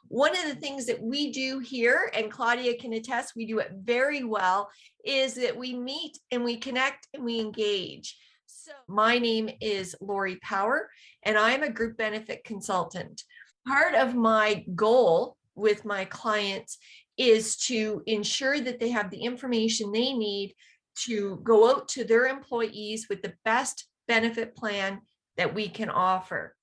One of the things that we do here, and Claudia can attest, we do it very well, is that we meet and we connect and we engage. So my name is Lori Power, and I'm a group benefit consultant. Part of my goal with my clients is to ensure that they have the information they need to go out to their employees with the best benefit plan that we can offer.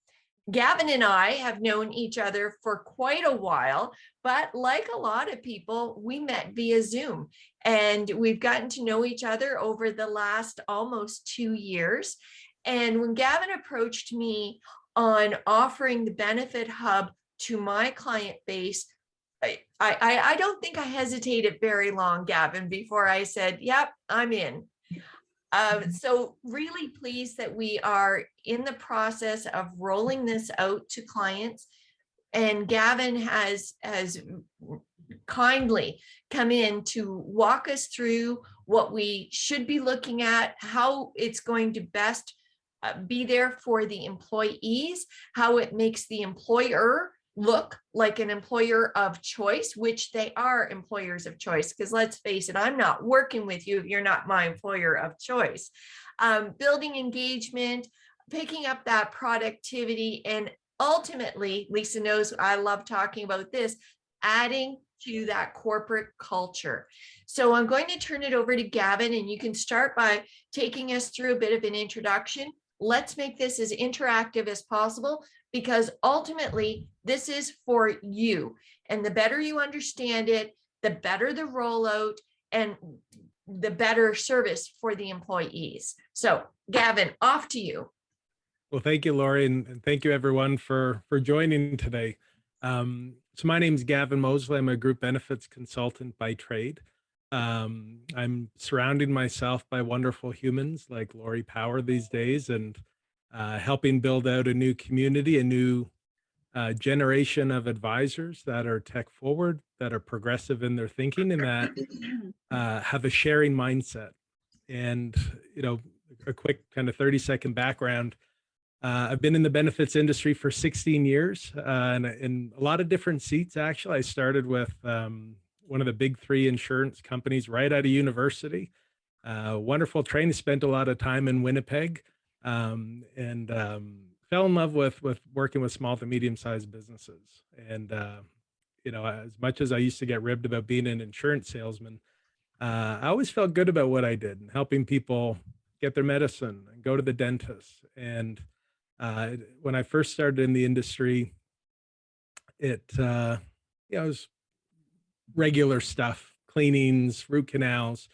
Gavin and I have known each other for quite a while, but like a lot of people, we met via Zoom, and we've gotten to know each other over the last almost 2 years. And when Gavin approached me on offering the Benefit Hub to my client base, I don't think I hesitated very long, Gavin, before I said, yep, I'm in. So really pleased that we are in the process of rolling this out to clients. And Gavin has kindly come in to walk us through what we should be looking at, how it's going to best be there for the employees, how it makes the employer look like an employer of choice, which they are employers of choice, because let's face it, I'm not working with you if you're not my employer of choice. Building engagement, picking up that productivity, and ultimately, Lisa knows I love talking about this, adding to that corporate culture. So I'm going to turn it over to Gavin, and you can start by taking us through a bit of an introduction. Let's make this as interactive as possible, because ultimately this is for you. And the better you understand it, the better the rollout and the better service for the employees. So Gavin, off to you. Well, thank you, Lori, and thank you everyone for joining today. So my name is Gavin Mosley. I'm a group benefits consultant by trade. I'm surrounding myself by wonderful humans like Lori Power these days, and helping build out a new community, a new generation of advisors that are tech forward, that are progressive in their thinking, and that have a sharing mindset. And, a quick kind of 30-second background. I've been in the benefits industry for 16 years and in a lot of different seats, actually. I started with one of the big three insurance companies right out of university. Wonderful training, spent a lot of time in Winnipeg, and fell in love with working with small to medium-sized businesses. And, as much as I used to get ribbed about being an insurance salesman, I always felt good about what I did and helping people get their medicine and go to the dentist. And when I first started in the industry, it was regular stuff, cleanings, root canals,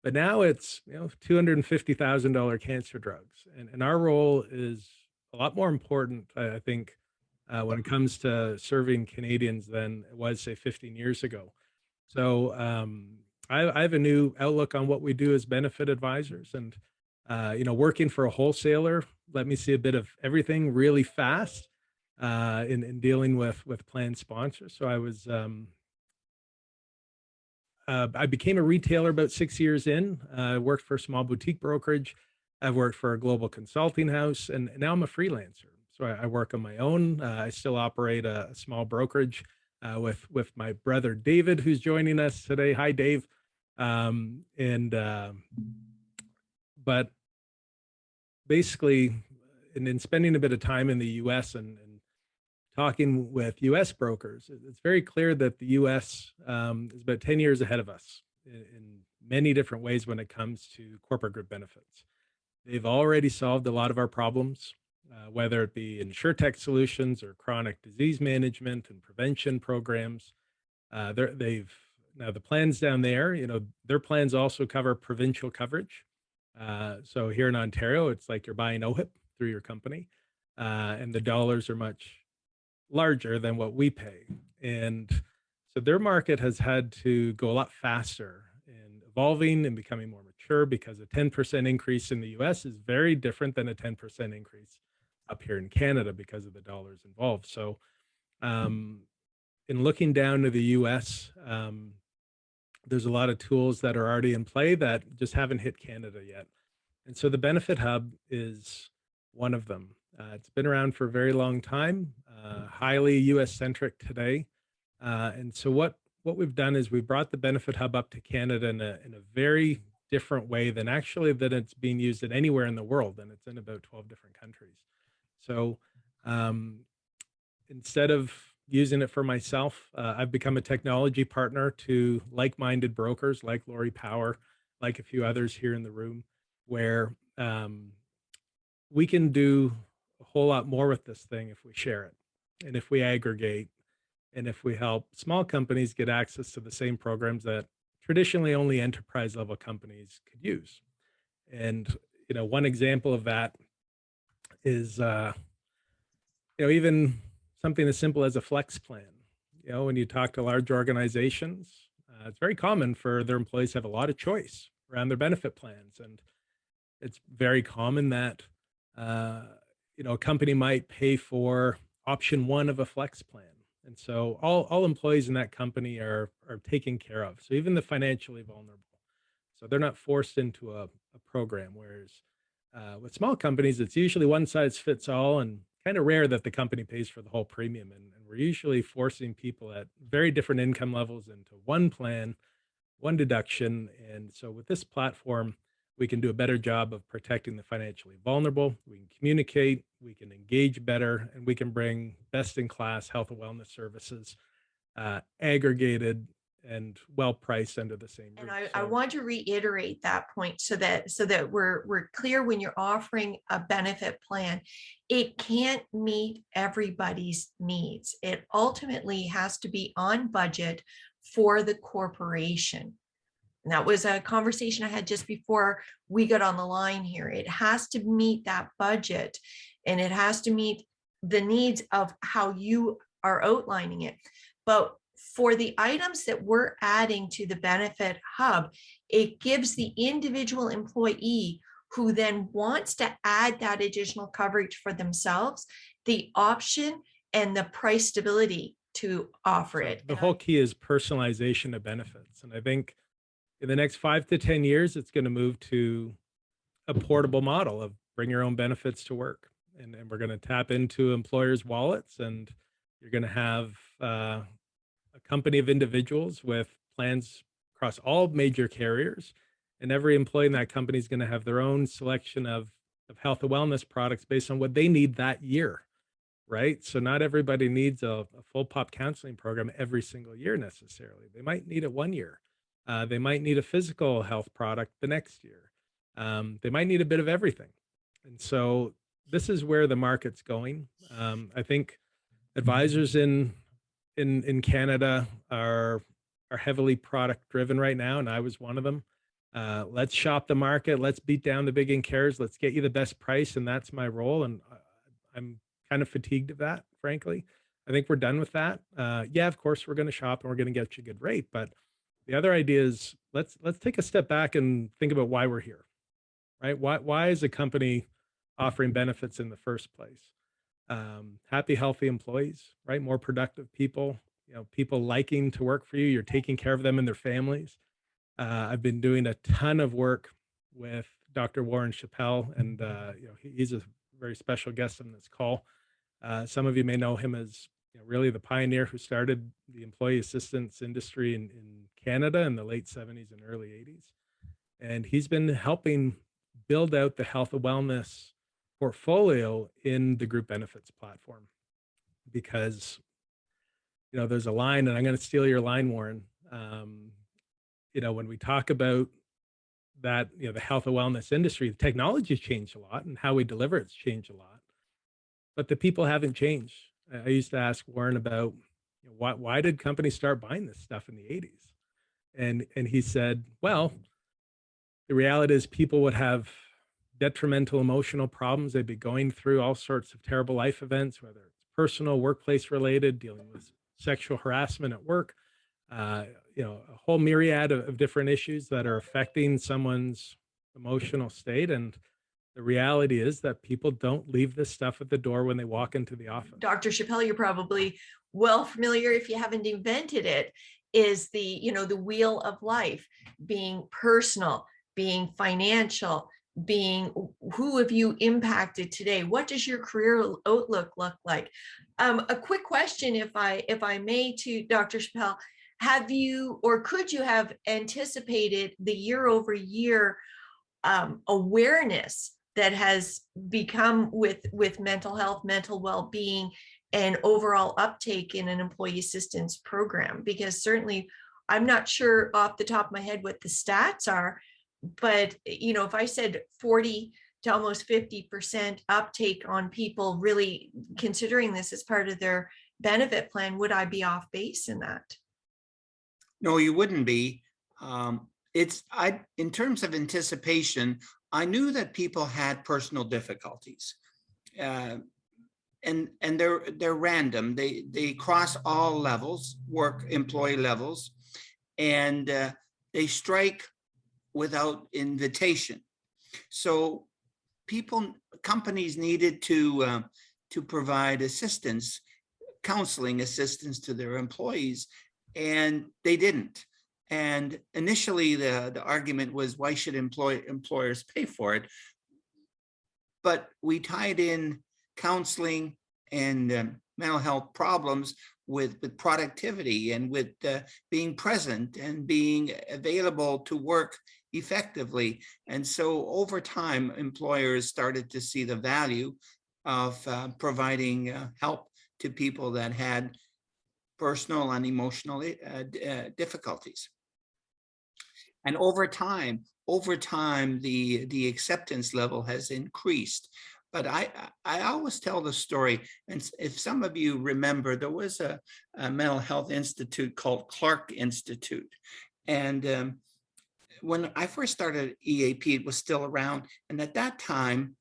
but now it's $250,000 cancer drugs, and our role is a lot more important, I think, when it comes to serving Canadians than it was, say, 15 years ago. So I have a new outlook on what we do as benefit advisors, and working for a wholesaler let me see a bit of everything really fast in dealing with plan sponsors. So I became a retailer about 6 years in. I worked for a small boutique brokerage. I've worked for a global consulting house, and now I'm a freelancer. So I work on my own. I still operate a small brokerage with my brother David, who's joining us today. Hi, Dave. But basically, in spending a bit of time in the U.S. and talking with U.S. brokers, it's very clear that the U.S. Is about 10 years ahead of us in many different ways when it comes to corporate group benefits. They've already solved a lot of our problems, whether it be InsurTech solutions or chronic disease management and prevention programs. Now the plans down there, their plans also cover provincial coverage. So here in Ontario, it's like you're buying OHIP through your company, and the dollars are much larger than what we pay. And so their market has had to go a lot faster in evolving and becoming more mature, because a 10% increase in the US is very different than a 10% increase up here in Canada because of the dollars involved. So in looking down to the US, there's a lot of tools that are already in play that just haven't hit Canada yet. And so the Benefit Hub is one of them. It's been around for a very long time, highly US centric today. And so what we've done is we brought the Benefit Hub up to Canada in a very different way than it's being used in anywhere in the world, and it's in about 12 different countries. So um, instead of using it for myself, I've become a technology partner to like-minded brokers like Lori Power, like a few others here in the room, where we can do a whole lot more with this thing if we share it and if we aggregate and if we help small companies get access to the same programs that traditionally only enterprise level companies could use. And, one example of that is, even something as simple as a flex plan. When you talk to large organizations, it's very common for their employees to have a lot of choice around their benefit plans. And it's very common that, a company might pay for option one of a flex plan. And so all employees in that company are taken care of. So even the financially vulnerable. So they're not forced into a program. Whereas with small companies, it's usually one size fits all and kind of rare that the company pays for the whole premium. And we're usually forcing people at very different income levels into one plan, one deduction. And so with this platform, we can do a better job of protecting the financially vulnerable. We can communicate, we can engage better, and we can bring best-in-class health and wellness services aggregated and well priced under the same roof. And I want to reiterate that point so that we're clear. When you're offering a benefit plan, it can't meet everybody's needs. It ultimately has to be on budget for the corporation. And that was a conversation I had just before we got on the line here. It has to meet that budget, and it has to meet the needs of how you are outlining it. But for the items that we're adding to the Benefit Hub, it gives the individual employee who then wants to add that additional coverage for themselves the option and the price stability to offer it. The whole key is personalization of benefits. And I think in the next 5 to 10 years, it's going to move to a portable model of bring your own benefits to work. And we're going to tap into employers' wallets, and you're going to have a company of individuals with plans across all major carriers. And every employee in that company is going to have their own selection of health and wellness products based on what they need that year, right? So not everybody needs a full pop counseling program every single year necessarily. They might need it one year. They might need a physical health product the next year. They might need a bit of everything. And so this is where the market's going. I think advisors in Canada are heavily product driven right now, and I was one of them. Let's shop the market. Let's beat down the big carriers. Let's get you the best price, and that's my role. And I'm kind of fatigued of that, frankly. I think we're done with that. Yeah, of course, we're going to shop and we're going to get you a good rate, but the other idea is let's take a step back and think about why we're here, right? Why is a company offering benefits in the first place? Happy, healthy employees, right? More productive people, people liking to work for you. You're taking care of them and their families. I've been doing a ton of work with Dr. Warren Chappell, and he's a very special guest on this call. Some of you may know him as really the pioneer who started the employee assistance industry in Canada in the late 70s and early 80s. And he's been helping build out the health and wellness portfolio in the group benefits platform. Because, there's a line, and I'm going to steal your line, Warren. When we talk about that, the health and wellness industry, the technology's changed a lot and how we deliver it's changed a lot, but the people haven't changed. I used to ask Warren about why did companies start buying this stuff in the 80s? And he said, well, the reality is people would have detrimental emotional problems. They'd be going through all sorts of terrible life events, whether it's personal, workplace related, dealing with sexual harassment at work, a whole myriad of different issues that are affecting someone's emotional state. And the reality is that people don't leave this stuff at the door when they walk into the office. Dr. Chappell, you're probably well familiar, if you haven't invented it, is the wheel of life, being personal, being financial, being who have you impacted today? What does your career outlook look like? A quick question, if I may, to Dr. Chappell, have you or could you have anticipated the year over year awareness that has become with mental health, mental well-being, and overall uptake in an employee assistance program? Because certainly I'm not sure off the top of my head what the stats are, but if I said 40 to almost 50% uptake on people really considering this as part of their benefit plan, would I be off base in that? No, you wouldn't be. In terms of anticipation, I knew that people had personal difficulties, and they're random. They cross all levels, work employee levels, and they strike without invitation. So companies needed to provide assistance, counseling assistance to their employees, and they didn't. And initially, the argument was, why should employers pay for it? But we tied in counseling and mental health problems with productivity and with being present and being available to work effectively. And so over time, employers started to see the value of providing help to people that had personal and emotional difficulties. And over time, the acceptance level has increased. But I always tell the story, and if some of you remember, there was a mental health institute called Clark Institute. And when I first started EAP, it was still around. And at that time,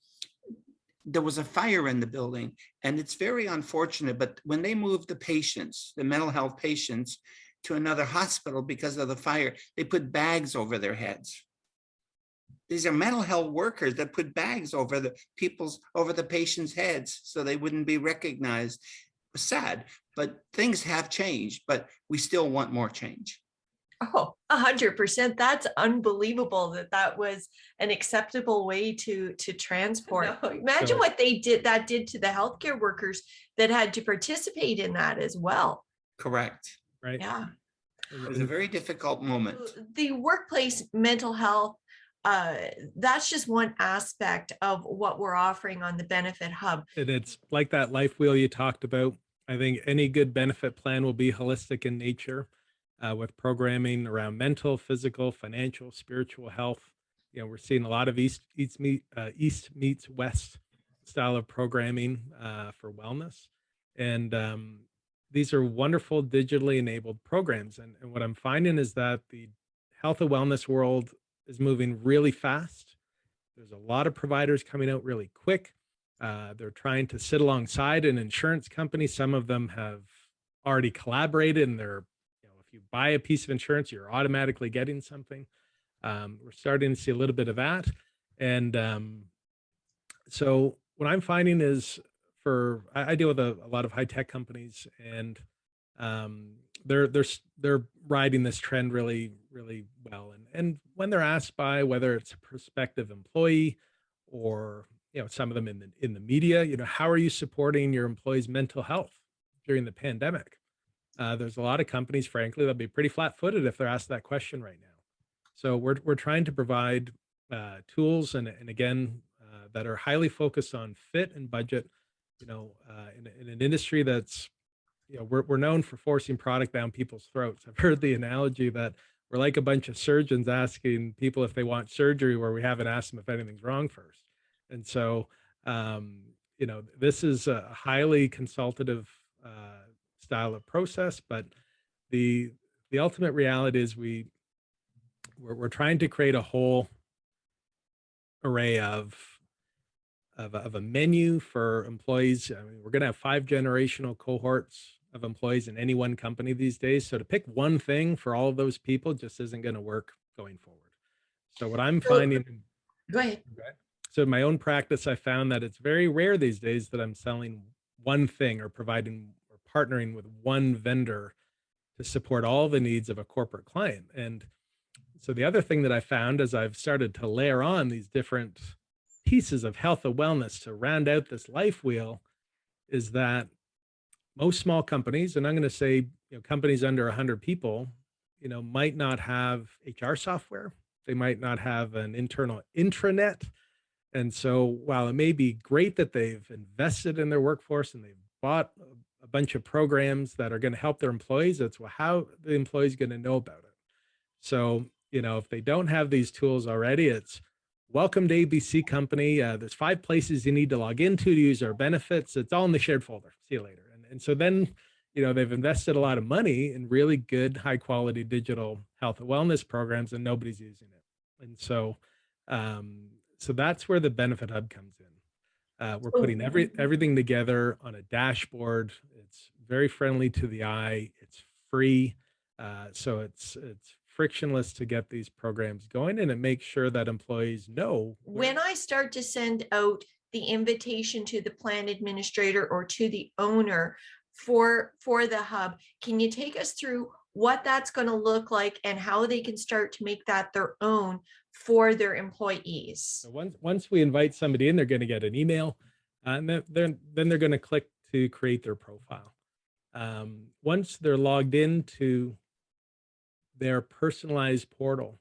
there was a fire in the building. And it's very unfortunate, but when they moved the patients, the mental health patients, to another hospital because of the fire, they put bags over their heads. These are mental health workers that put bags over the patients' heads so they wouldn't be recognized. It was sad, but things have changed, but we still want more change. Oh, 100%. That's unbelievable that was an acceptable way to transport. No, imagine what that did to the healthcare workers that had to participate in that as well. Correct. Right. Yeah. It was a very difficult moment. The workplace mental health, that's just one aspect of what we're offering on the Benefit Hub. And it's like that life wheel you talked about. I think any good benefit plan will be holistic in nature, with programming around mental, physical, financial, spiritual health. We're seeing a lot of East meets West style of programming for wellness. And these are wonderful digitally enabled programs. And what I'm finding is that the health and wellness world is moving really fast. There's a lot of providers coming out really quick. They're trying to sit alongside an insurance company. Some of them have already collaborated, and they're, if you buy a piece of insurance, you're automatically getting something. We're starting to see a little bit of that. And so what I'm finding is, I deal with a lot of high tech companies, and they're riding this trend really, really well. And when they're asked by whether it's a prospective employee or some of them in the media, how are you supporting your employees' mental health during the pandemic? There's a lot of companies, frankly, that'll be pretty flat-footed if they're asked that question right now. So we're trying to provide tools and again that are highly focused on fit and budget. In an industry that's, we're known for forcing product down people's throats. I've heard the analogy that we're like a bunch of surgeons asking people if they want surgery where we haven't asked them if anything's wrong first. And so, this is a highly consultative style of process, but the ultimate reality is we're trying to create a whole array of a menu for employees. I mean, we're going to have 5 generational cohorts of employees in any one company these days. So to pick one thing for all of those people just isn't going to work going forward. So what I'm finding. Go ahead. So in my own practice, I found that it's very rare these days that I'm selling one thing or providing or partnering with one vendor to support all the needs of a corporate client. And So the other thing that I found as I've started to layer on these different pieces of health and wellness to round out this life wheel is that most small companies, and I'm going to say, companies under 100 people, might not have HR software. They might not have an internal intranet. And so while it may be great that they've invested in their workforce and they've bought a bunch of programs that are going to help their employees, it's, well, how the employees going to know about it. So, if they don't have these tools already, it's welcome to ABC company. There's 5 places you need to log into to use our benefits. It's all in the shared folder. See you later. And so then, they've invested a lot of money in really good, high quality digital health and wellness programs, and nobody's using it. And so, so that's where the Benefit Hub comes in. We're putting everything together on a dashboard. It's very friendly to the eye. It's free. So it's frictionless to get these programs going, and it makes sure that employees know. When I start to send out the invitation to the plan administrator or to the owner for the hub, can you take us through what that's going to look like and how they can start to make that their own for their employees? So once we invite somebody in, they're going to get an email, and then they're going to click to create their profile. Once they're logged into their personalized portal,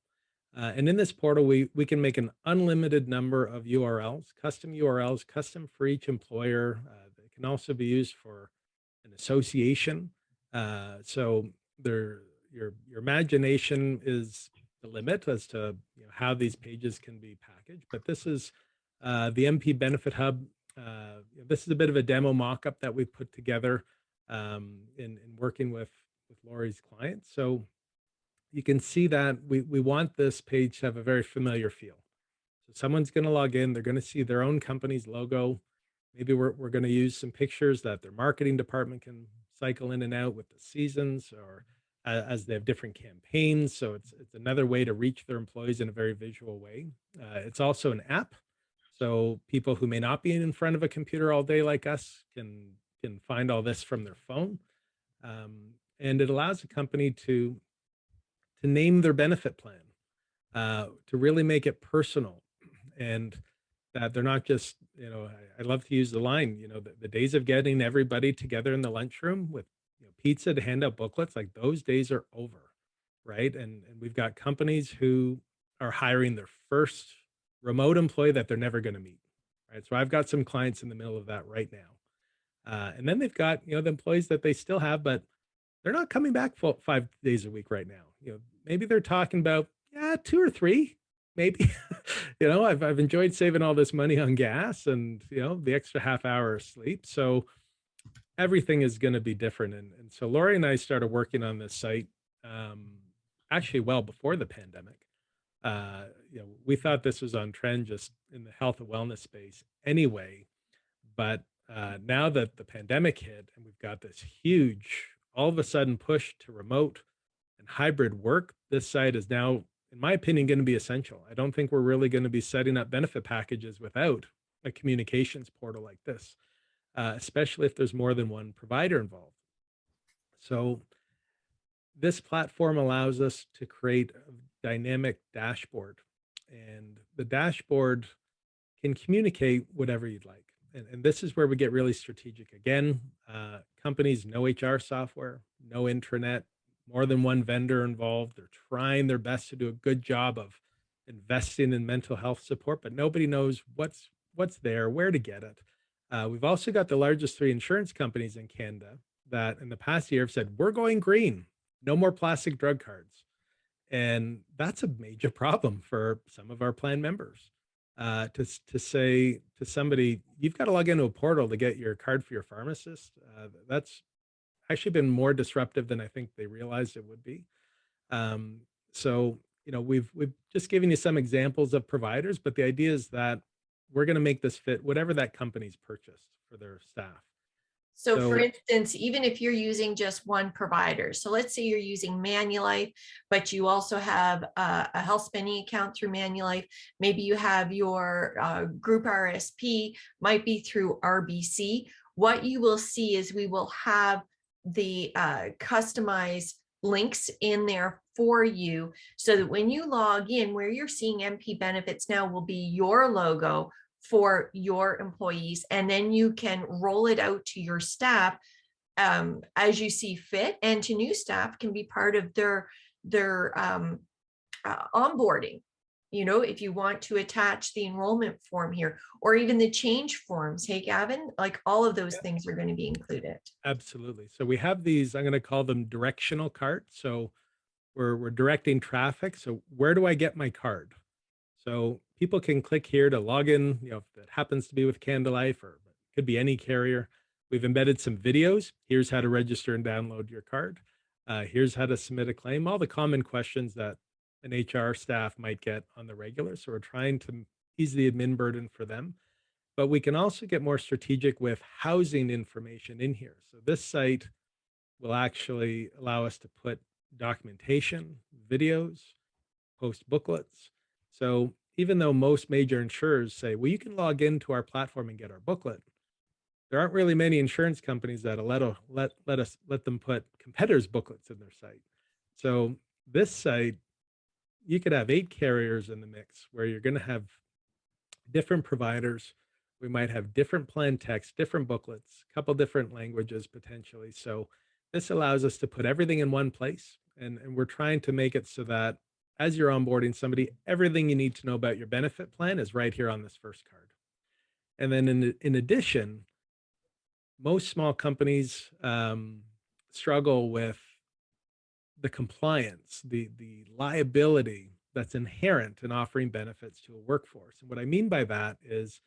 and in this portal, we can make an unlimited number of URLs, custom for each employer. They can also be used for an association. So your imagination is the limit as to how these pages can be packaged. But this is the MP Benefit Hub. This is a bit of a demo mock-up that we put together in working with Lori's clients. So you can see that we want this page to have a very familiar feel. So someone's going to log in, they're going to see their own company's logo. Maybe we're going to use some pictures that their marketing department can cycle in and out with the seasons, or as they have different campaigns. So it's another way to reach their employees in a very visual way. It's also an app. So people who may not be in front of a computer all day like us can find all this from their phone. And it allows a company to name their benefit plan, to really make it personal, and that they're not just, I love to use the line, the days of getting everybody together in the lunchroom with pizza to hand out booklets, like those days are over, right? And we've got companies who are hiring their first remote employee that they're never going to meet, right? So I've got some clients in the middle of that right now. And then they've got, the employees that they still have, but they're not coming back 5 days a week right now. Maybe they're talking about 2 or 3, maybe. I've enjoyed saving all this money on gas and the extra half hour of sleep. So everything is going to be different. And so Lori and I started working on this site actually well before the pandemic. We thought this was on trend just in the health and wellness space anyway. But now that the pandemic hit and we've got this huge, all of a sudden push to remote and hybrid work, this site is now, in my opinion, going to be essential. I don't think we're really going to be setting up benefit packages without a communications portal like this, especially if there's more than one provider involved. So this platform allows us to create a dynamic dashboard, and the dashboard can communicate whatever you'd like. And this is where we get really strategic. Again, companies, no HR software, no intranet, more than one vendor involved. They're trying their best to do a good job of investing in mental health support, but nobody knows what's there, where to get it. We've also got the largest 3 insurance companies in Canada that in the past year have said, we're going green, no more plastic drug cards. And that's a major problem for some of our plan members. To say to somebody, you've got to log into a portal to get your card for your pharmacist. That's actually been more disruptive than I think they realized it would be. So, we've just given you some examples of providers, but the idea is that we're going to make this fit whatever that company's purchased for their staff. So for instance, even if you're using just one provider, so let's say you're using Manulife, but you also have a health spending account through Manulife, maybe you have your group RSP, might be through RBC. What you will see is we will have the customized links in there for you so that when you log in, where you're seeing MP Benefits now will be your logo for your employees, and then you can roll it out to your staff as you see fit, and to new staff can be part of their onboarding. You know, if you want to attach the enrollment form here, or even the change forms, hey Gavin, like all of those things are going to be included. Absolutely. So we have these, I'm going to call them directional carts. So we're directing traffic. So where do I get my card? So people can click here to log in, you know, if it happens to be with Canada Life, or it could be any carrier. We've embedded some videos. Here's how to register and download your card. Here's how to submit a claim, all the common questions that an HR staff might get on the regular. So we're trying to ease the admin burden for them. But we can also get more strategic with housing information in here. So this site will actually allow us to put documentation, videos, post booklets. So even though most major insurers say, well, you can log into our platform and get our booklet, there aren't really many insurance companies that let them put competitors' booklets in their site. So this site, you could have 8 carriers in the mix where you're going to have different providers. We might have different plan text, different booklets, a couple different languages potentially. So this allows us to put everything in one place. And we're trying to make it so that as you're onboarding somebody, everything you need to know about your benefit plan is right here on this first card. And then in addition, most small companies struggle with the compliance, the liability that's inherent in offering benefits to a workforce. And what I mean by that is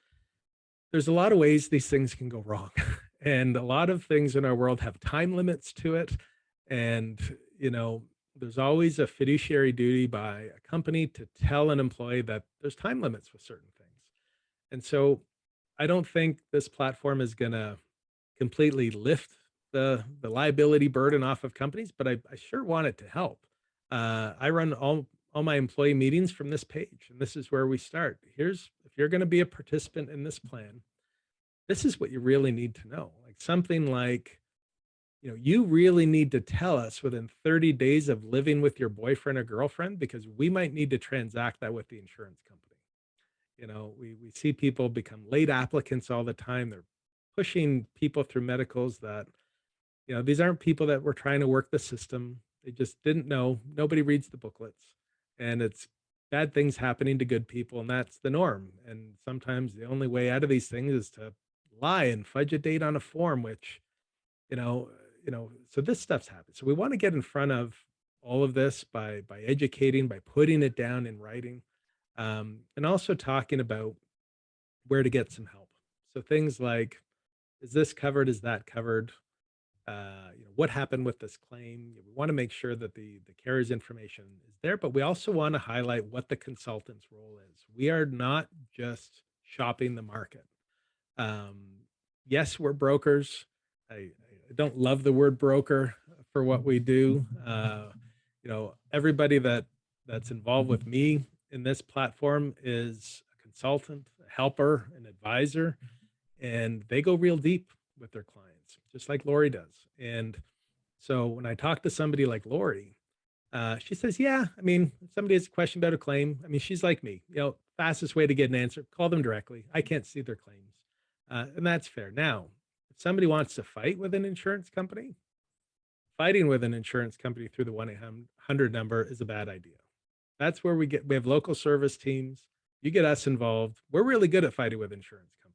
there's a lot of ways these things can go wrong. And a lot of things in our world have time limits to it. And, you know, there's always a fiduciary duty by a company to tell an employee that there's time limits with certain things. And so I don't think this platform is going to completely lift the liability burden off of companies, but I sure want it to help. I run all my employee meetings from this page, and this is where we start. Here's, if you're going to be a participant in this plan, this is what you really need to know. Like something like, you know, you really need to tell us within 30 days of living with your boyfriend or girlfriend, because we might need to transact that with the insurance company. You know, we see people become late applicants all the time. They're pushing people through medicals that, you know, these aren't people that were trying to work the system. They just didn't know. Nobody reads the booklets, and it's bad things happening to good people, and that's the norm. And sometimes the only way out of these things is to lie and fudge a date on a form, which, you know, so this stuff's happened. So we want to get in front of all of this by educating, by putting it down in writing, and also talking about where to get some help. So things like, is this covered? Is that covered? You know, what happened with this claim? We want to make sure that the carrier's information is there, but we also want to highlight what the consultant's role is. We are not just shopping the market. Yes, we're brokers. I don't love the word broker for what we do. You know, everybody that's involved with me in this platform is a consultant, a helper, an advisor, and they go real deep with their clients, just like Lori does. And so when I talk to somebody like Lori, she says, yeah, I mean, if somebody has a question about a claim, I mean, she's like me, you know, fastest way to get an answer, call them directly. I can't see their claims. And that's fair. Now, if somebody wants to fight with an insurance company, fighting with an insurance company through the 1-800 number is a bad idea. That's where we have local service teams. You get us involved. We're really good at fighting with insurance companies.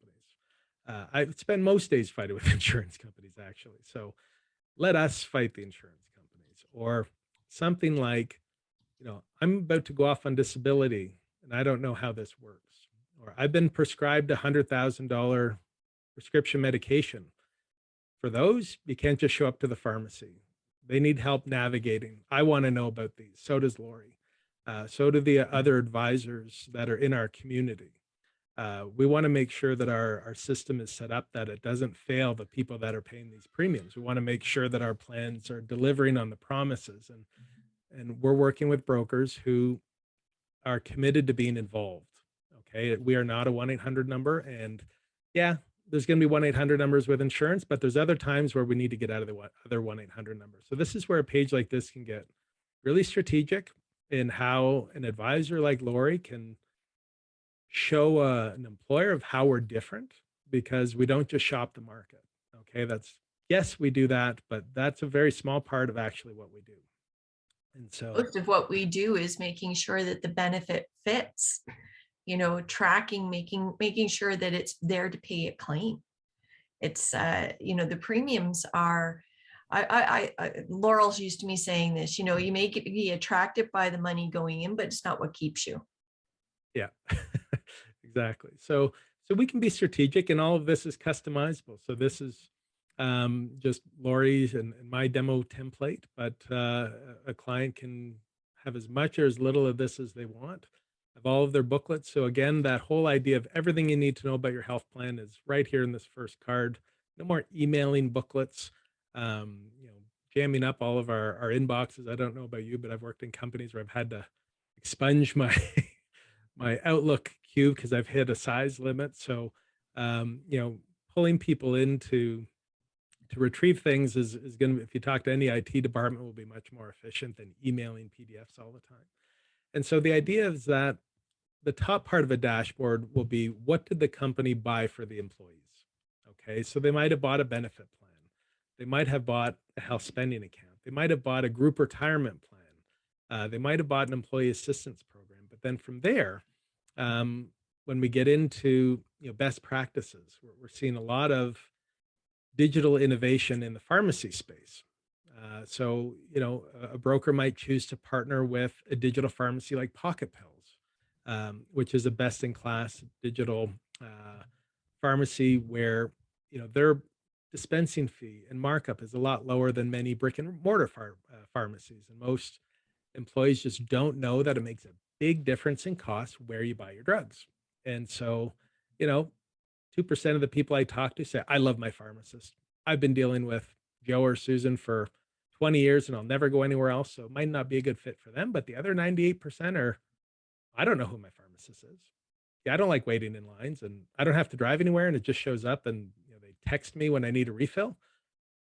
I spend most days fighting with insurance companies, actually. So let us fight the insurance companies. Or something like, you know, I'm about to go off on disability and I don't know how this works. Or I've been prescribed $100,000 prescription medication. For those, you can't just show up to the pharmacy. They need help navigating. I want to know about these. So does Lori. So do the other advisors that are in our community. We want to make sure that our system is set up that it doesn't fail the people that are paying these premiums. We want to make sure that our plans are delivering on the promises. And we're working with brokers who are committed to being involved. Okay. We are not a 1-800 number. And yeah, there's going to be 1-800 numbers with insurance, but there's other times where we need to get out of the other 1-800 numbers. So this is where a page like this can get really strategic in how an advisor like Lori can show an employer of how we're different, because we don't just shop the market. Okay, yes, we do that, but that's a very small part of actually what we do. And so most of what we do is making sure that the benefit fits, tracking, making sure that it's there to pay a claim. It's the premiums are, Laurel's used to me saying this, you may be attracted by the money going in, but it's not what keeps you. Yeah, exactly. So we can be strategic, and all of this is customizable. So this is just Lori's and my demo template, but a client can have as much or as little of this as they want, of all of their booklets. So again, that whole idea of everything you need to know about your health plan is right here in this first card. No more emailing booklets, jamming up all of our inboxes. I don't know about you, but I've worked in companies where I've had to expunge my my Outlook queue because I've hit a size limit. So, pulling people in to retrieve things is going to, if you talk to any IT department, will be much more efficient than emailing PDFs all the time. And so the idea is that the top part of a dashboard will be, what did the company buy for the employees? Okay, so they might have bought a benefit plan. They might have bought a health spending account. They might have bought a group retirement plan. They might have bought an employee assistance program. But then from there, when we get into best practices, we're seeing a lot of digital innovation in the pharmacy space. So a broker might choose to partner with a digital pharmacy like Pocket Pills, which is a best-in-class digital pharmacy where their dispensing fee and markup is a lot lower than many brick and mortar pharmacies, and most employees just don't know that it makes a big difference in cost where you buy your drugs. And so 2% of the people I talk to say, I love my pharmacist. I've been dealing with Joe or Susan for 20 years and I'll never go anywhere else. So it might not be a good fit for them. But the other 98% are, I don't know who my pharmacist is. Yeah, I don't like waiting in lines, and I don't have to drive anywhere, and it just shows up, and they text me when I need a refill.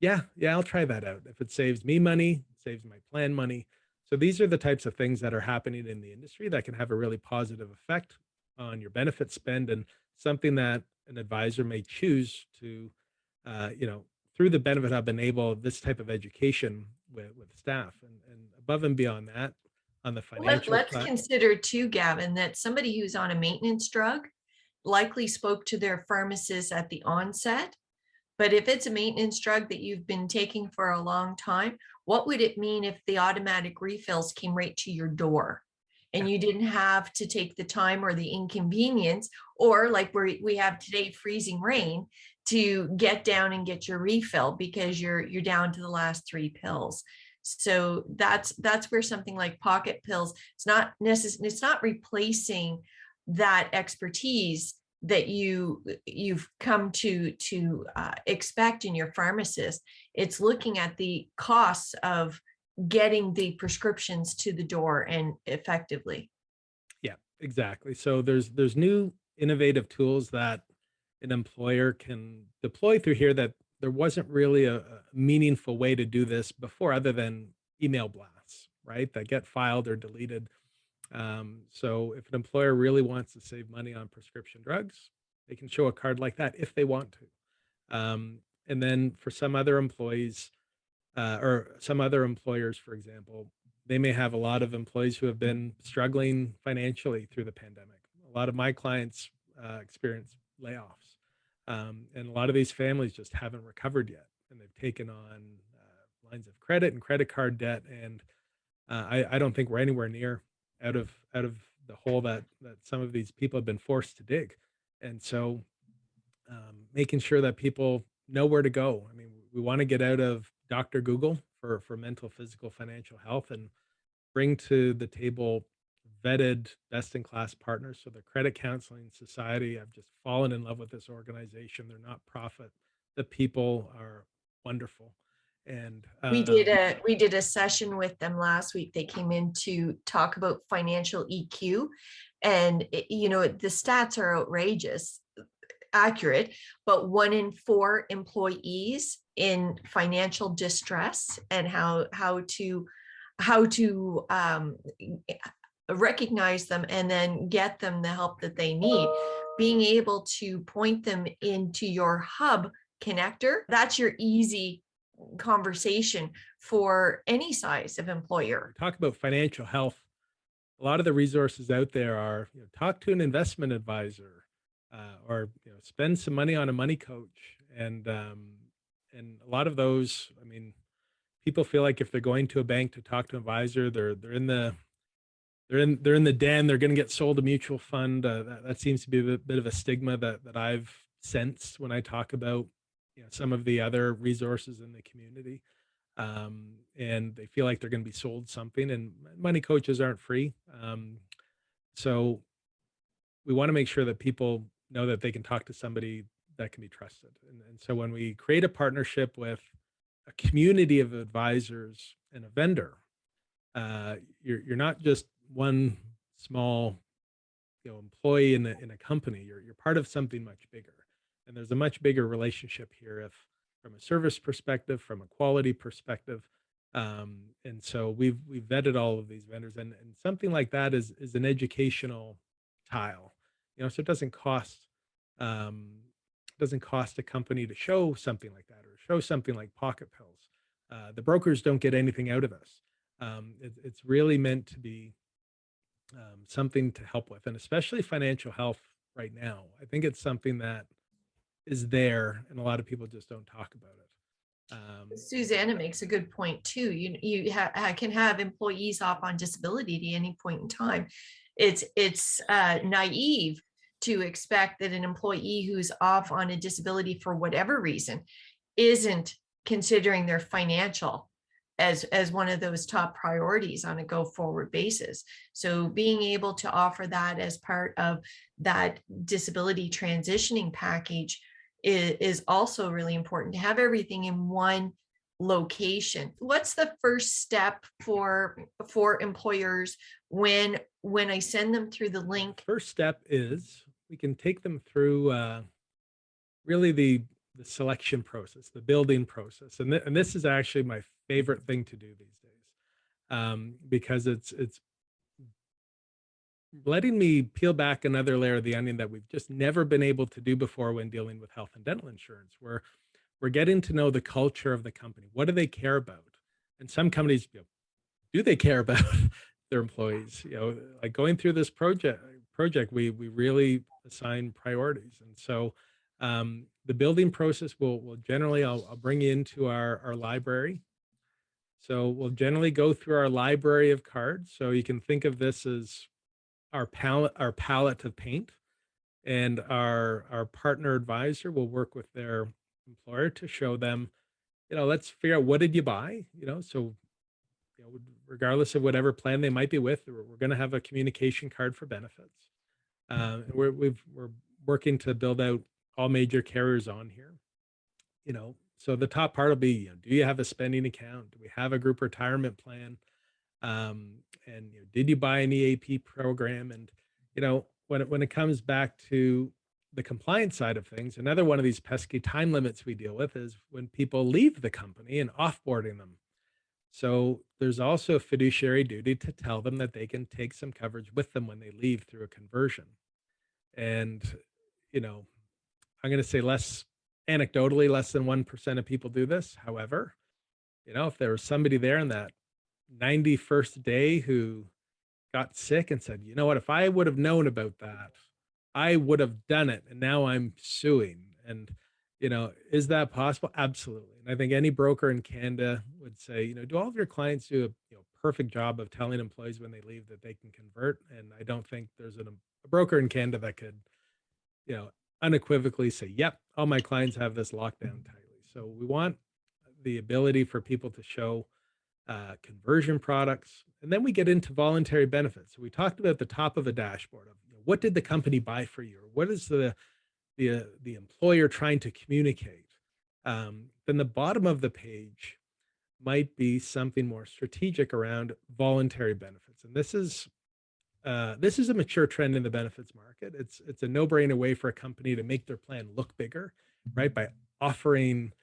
Yeah, I'll try that out. If it saves me money, it saves my plan money. So these are the types of things that are happening in the industry that can have a really positive effect on your benefit spend, and something that an advisor may choose to, through the BenefitHub, enable this type of education with staff. And above and beyond that, on the financial Let's side, consider too, Gavin, that somebody who's on a maintenance drug likely spoke to their pharmacist at the onset. But if it's a maintenance drug that you've been taking for a long time, what would it mean if the automatic refills came right to your door and you didn't have to take the time or the inconvenience, or like we have today, freezing rain, to get down and get your refill because you're down to the last 3 pills? So that's where something like Pocket Pills, it's not replacing that expertise that you've come to expect in your pharmacist. It's looking at the costs of getting the prescriptions to the door and effectively. Yeah, exactly. So there's new innovative tools that an employer can deploy through here that there wasn't really a meaningful way to do this before, other than email blasts, right? That get filed or deleted. So if an employer really wants to save money on prescription drugs, they can show a card like that if they want to. And then for some other employees, or some other employers, for example, they may have a lot of employees who have been struggling financially through the pandemic. A lot of my clients experience layoffs. And a lot of these families just haven't recovered yet, and they've taken on lines of credit and credit card debt. And I don't think we're anywhere near out of the hole that some of these people have been forced to dig. And so making sure that people know where to go. I mean, we want to get out of Dr. Google for mental, physical, financial health, and bring to the table vetted, best-in-class partners. So the Credit Counseling Society, I've just fallen in love with this organization. They're not profit. The people are wonderful. And we did a session with them last week. They came in to talk about financial EQ, and the stats are outrageous. accurate, but 1 in 4 employees in financial distress, and how to recognize them and then get them the help that they need. Being able to point them into your hub connector, that's your easy conversation for any size of employer. Talk about financial health. A lot of the resources out there are, talk to an investment advisor, or spend some money on a money coach, and a lot of those, I mean, people feel like if they're going to a bank to talk to an advisor, they're in the den, they're going to get sold a mutual fund. That seems to be a bit of a stigma that I've sensed when I talk about some of the other resources in the community. And they feel like they're going to be sold something, and money coaches aren't free. So we want to make sure that people know that they can talk to somebody that can be trusted. And so when we create a partnership with a community of advisors and a vendor, you're not just one small employee in a company. You're part of something much bigger, and there's a much bigger relationship here, if from a service perspective, from a quality perspective. And so we've vetted all of these vendors, and something like that is an educational tile, so it doesn't cost a company to show something like that, or show something like pocket pills. The brokers don't get anything out of this. It's really meant to be something to help with, and especially financial health right now. I think it's something that is there, and a lot of people just don't talk about it. Susanna makes a good point too. You can have employees off on disability at any point in time. It's naive to expect that an employee who's off on a disability for whatever reason isn't considering their financial as one of those top priorities on a go forward basis. So being able to offer that as part of that disability transitioning package is also really important, to have everything in one location. What's the first step for employers when I send them through the link? First step is we can take them through really the selection process, the building process. And this is actually my favorite thing to do these days, because it's letting me peel back another layer of the onion that we've just never been able to do before when dealing with health and dental insurance. We're getting to know the culture of the company. What do they care about? And some companies, do they care about their employees? Like going through this project, we really assign priorities. And so the building process will generally, I'll bring you into our library. So we'll generally go through our library of cards. So you can think of this as our palette of paint, and our partner advisor will work with their employer to show them, let's figure out, what did you buy? So regardless of whatever plan they might be with, we're going to have a communication card for benefits. And we're working to build out all major carriers on here. So the top part will be, do you have a spending account? Do we have a group retirement plan? And did you buy an EAP program? And when it comes back to the compliance side of things, another one of these pesky time limits we deal with is when people leave the company and offboarding them. So there's also a fiduciary duty to tell them that they can take some coverage with them when they leave through a conversion. And I'm going to say anecdotally, less than 1% of people do this. However, if there was somebody there in that 91st day who got sick and said, what, if I would have known about that, I would have done it, and now I'm suing. And, is that possible? Absolutely. And I think any broker in Canada would say, do all of your clients do a perfect job of telling employees when they leave that they can convert? And I don't think there's a broker in Canada that could, unequivocally say, yep, all my clients have this locked down tightly. So we want the ability for people to show conversion products. And then we get into voluntary benefits. So we talked about the top of a dashboard of what did the company buy for you? Or what is the employer trying to communicate? Then the bottom of the page might be something more strategic around voluntary benefits. And this is this is a mature trend in the benefits market. It's a no-brainer way for a company to make their plan look bigger, right? By offering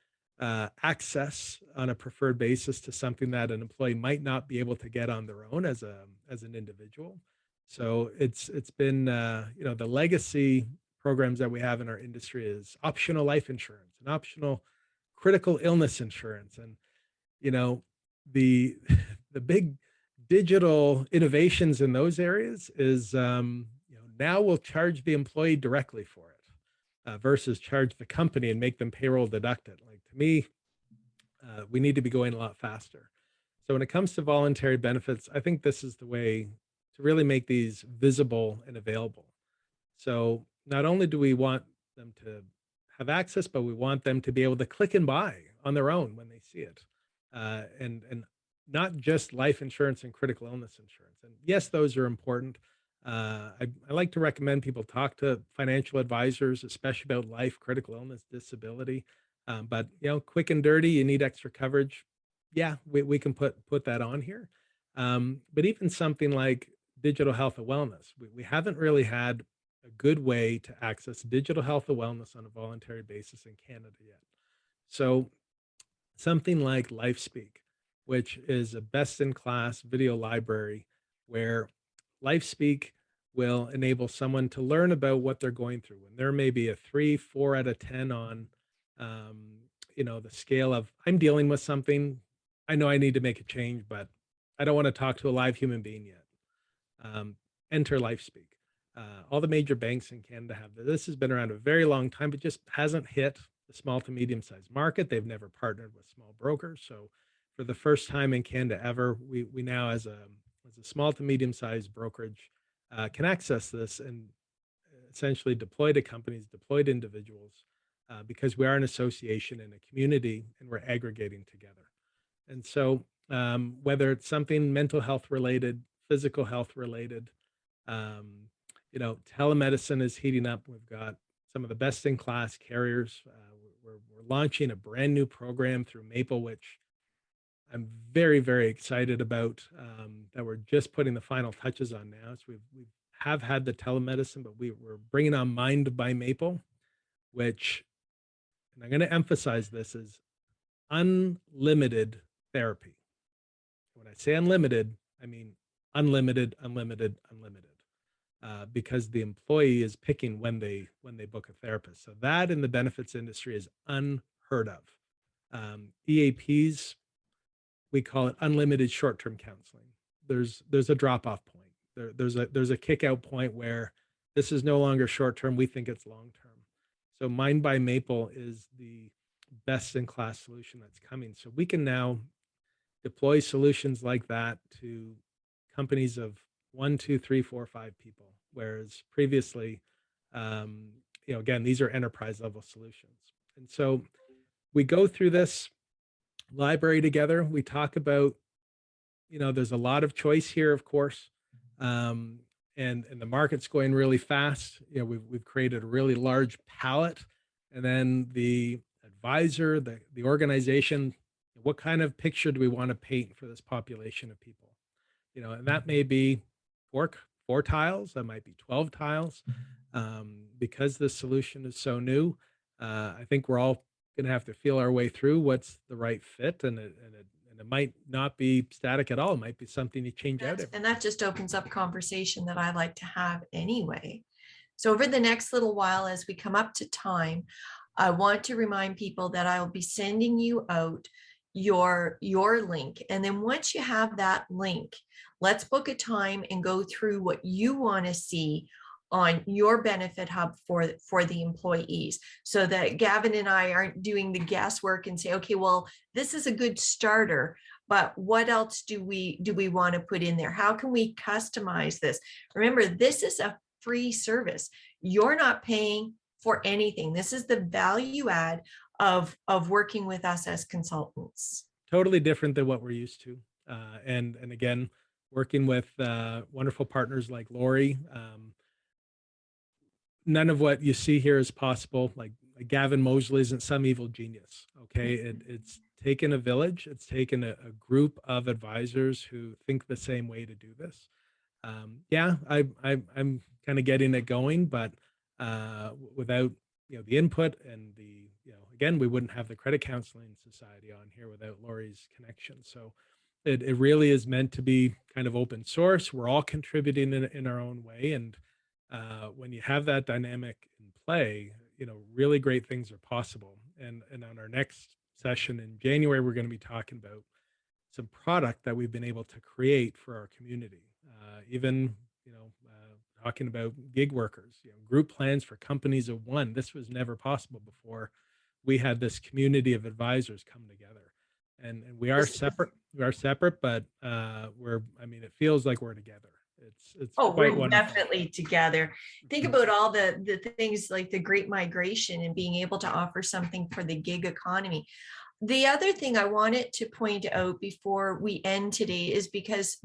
access on a preferred basis to something that an employee might not be able to get on their own as an individual. So it's been the legacy programs that we have in our industry is optional life insurance and optional critical illness insurance, and the the big digital innovations in those areas is now we'll charge the employee directly for it versus charge the company and make them payroll deducted. Like, to me, we need to be going a lot faster. So when it comes to voluntary benefits, I think this is the way to really make these visible and available. So not only do we want them to have access, but we want them to be able to click and buy on their own when they see it. And not just life insurance and critical illness insurance. And yes, those are important. I like to recommend people talk to financial advisors, especially about life, critical illness, disability. But quick and dirty, you need extra coverage. Yeah, we can put that on here. But even something like digital health and wellness, we haven't really had a good way to access digital health and wellness on a voluntary basis in Canada yet. So something like LifeSpeak, which is a best-in-class video library where LifeSpeak will enable someone to learn about what they're going through. And there may be a 3, 4 out of 10 on, the scale of, I'm dealing with something. I know I need to make a change, but I don't want to talk to a live human being yet. Enter LifeSpeak. All the major banks in Canada have this. This has been around a very long time, but just hasn't hit the small to medium-sized market. They've never partnered with small brokers. So for the first time in Canada ever, we now, as a small to medium-sized brokerage, can access this and essentially deploy to companies, deploy to individuals, because we are an association and a community, and we're aggregating together. And so whether it's something mental health related, physical health related, telemedicine is heating up. We've got some of the best in class carriers. We're launching a brand new program through Maple, which I'm very, very excited about, that we're just putting the final touches on now. So we have had the telemedicine, but we're bringing on Mind by Maple, which, and I'm going to emphasize this, is unlimited therapy. When I say unlimited, I mean unlimited, unlimited, unlimited. Because the employee is picking when they book a therapist. So that in the benefits industry is unheard of. EAPs, we call it unlimited short-term counseling. There's a drop-off point. There's a kick-out point where this is no longer short-term. We think it's long-term. So Mind by Maple is the best-in-class solution that's coming. So we can now deploy solutions like that to companies of 1, 2, 3, 4, 5 people, whereas previously, again, these are enterprise level solutions. And so we go through this library together. We talk about, there's a lot of choice here, of course, and the market's going really fast. We've created a really large palette, and then the advisor, the organization, what kind of picture do we want to paint for this population of people? And that may be four tiles, that might be 12 tiles. Because this solution is so new, I think we're all going to have to feel our way through what's the right fit, and it might not be static at all. It might be something you change out. And that just opens up conversation that I like to have anyway. So over the next little while, as we come up to time, I want to remind people that I will be sending you out your link. And then once you have that link, let's book a time and go through what you want to see on your BenefitHub for the employees, so that Gavin and I aren't doing the guesswork and say, okay, well, this is a good starter, but what else do we want to put in there? How can we customize this? Remember, this is a free service. You're not paying for anything. This is the value add of working with us as consultants. Totally different than what we're used to. And again, working with wonderful partners like Lori. None of what you see here is possible. Like Gavin Mosley isn't some evil genius. Okay. It's taken a village. It's taken a group of advisors who think the same way to do this. yeah, I'm kind of getting it going, but without the input and the again, we wouldn't have the Credit Counseling Society on here without Lori's connection. So it really is meant to be kind of open source. We're all contributing in our own way, and when you have that dynamic in play, really great things are possible. And on our next session in January, we're going to be talking about some product that we've been able to create for our community. Even talking about gig workers, group plans for companies of one. This was never possible before we had this community of advisors come together. And we are separate. We are separate, but it feels like we're together. It's Oh, quite we're wonderful. definitely together. Think about all the things like the Great Migration and being able to offer something for the gig economy. The other thing I wanted to point out before we end today is because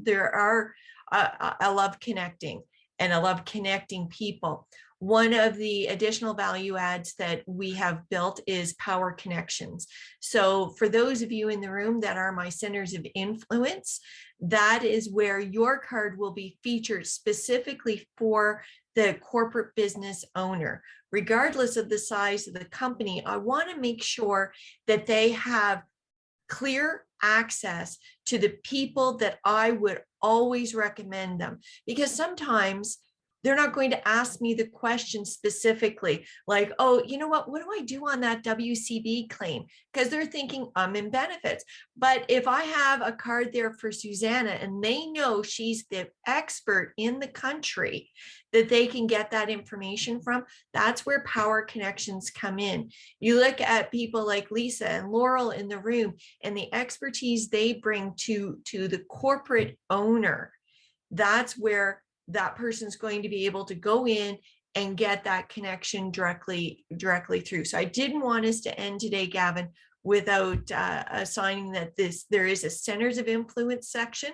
I love connecting and I love connecting people. One of the additional value adds that we have built is power connections. So for those of you in the room that are my centers of influence, that is where your card will be featured specifically for the corporate business owner. Regardless of the size of the company, I want to make sure that they have clear access to the people that I would always recommend them, because sometimes they're not going to ask me the question specifically, like, oh, you know what do I do on that WCB claim? Because they're thinking I'm in benefits. But if I have a card there for Susanna and they know she's the expert in the country that they can get that information from, that's where power connections come in. You look at people like Lisa and Laurel in the room and the expertise they bring to the corporate owner. That's where that person's going to be able to go in and get that connection directly through. So I didn't want us to end today, Gavin, without assigning that there is a centers of influence section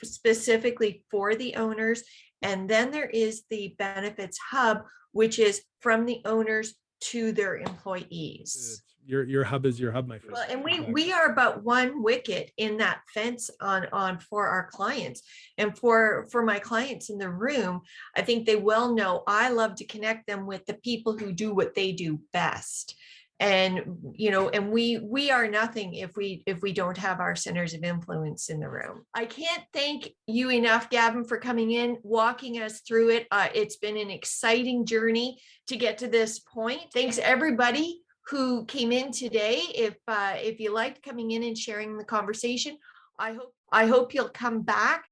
specifically for the owners. And then there is the benefits hub, which is from the owners to their employees. Your hub is your hub, my friend. Well, and we are but one wicket in that fence on for our clients. And for my clients in the room, I think they well know I love to connect them with the people who do what they do best. And and we are nothing if we don't have our centers of influence in the room. I can't thank you enough, Gavin, for coming in, walking us through it. It's been an exciting journey to get to this point. Thanks everybody who came in today. If you liked coming in and sharing the conversation, I hope you'll come back.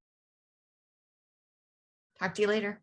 Talk to you later.